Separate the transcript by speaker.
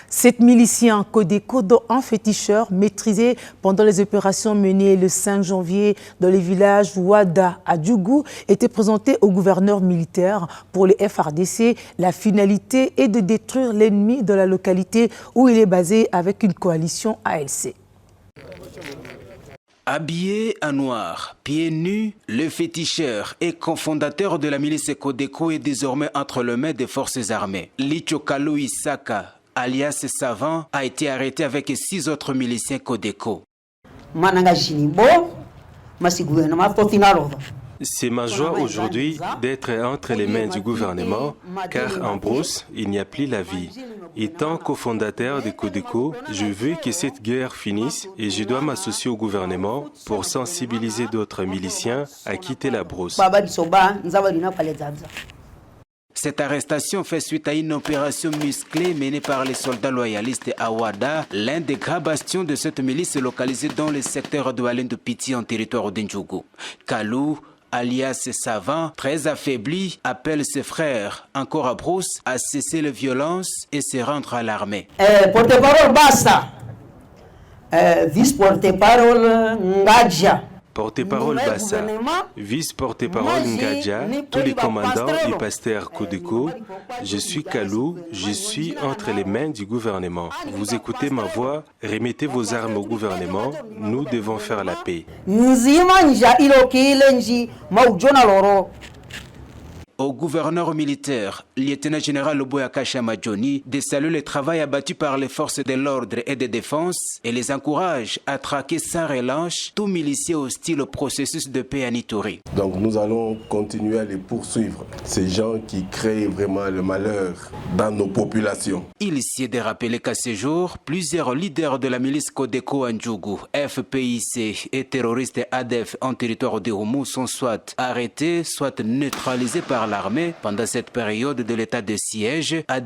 Speaker 1: 7 miliciens Codeco, dont un féticheur maîtrisé pendant les opérations menées le 5 janvier dans les villages Ouada à Djougou, étaient présentés au gouverneur militaire. Pour les FARDC, la finalité est de détruire l'ennemi de la localité où il est basé avec une coalition ALC.
Speaker 2: Habillé en noir, pieds nus, le féticheur et cofondateur de la milice Codeco est désormais entre les mains des forces armées. Lichokalo Isaka, alias Savant, a été arrêté avec 6 autres miliciens Codeco.
Speaker 3: C'est ma joie aujourd'hui d'être entre les mains du gouvernement, car en brousse, il n'y a plus la vie. Étant cofondateur de Codeco, je veux que cette guerre finisse et je dois m'associer au gouvernement pour sensibiliser d'autres miliciens à quitter la brousse.
Speaker 2: Cette arrestation fait suite à une opération musclée menée par les soldats loyalistes à Ouada, l'un des grands bastions de cette milice localisée dans le secteur de Allen de Piti en territoire d'Ndjougou. Kalou, alias Savant, très affaibli, appelle ses frères, encore à brousse, à cesser les violences et se rendre à l'armée.
Speaker 4: Porte-parole Bassa, vice-porte-parole Ngadja.
Speaker 3: Porte-parole Bassa, vice-porte-parole Ngadja, tous les commandants et pasteurs Codeco, je suis Kalou, je suis entre les mains du gouvernement. Vous écoutez ma voix, remettez vos armes au gouvernement, nous devons faire la paix.
Speaker 2: Au gouverneur militaire, lieutenant-général Loboyaka Chamadjoni, de saluer le travail abattu par les forces de l'ordre et de défense et les encourage à traquer sans relâche tout milicier hostile au processus de paix à Nitori.
Speaker 5: Donc nous allons continuer à les poursuivre, ces gens qui créent vraiment le malheur dans nos populations.
Speaker 2: Il y est de rappeler qu'à ce jour, plusieurs leaders de la milice Codeco en Djougou, FPIC et terroristes ADF en territoire de Houmou sont soit arrêtés, soit neutralisés par l'armée pendant cette période de l'état de siège, a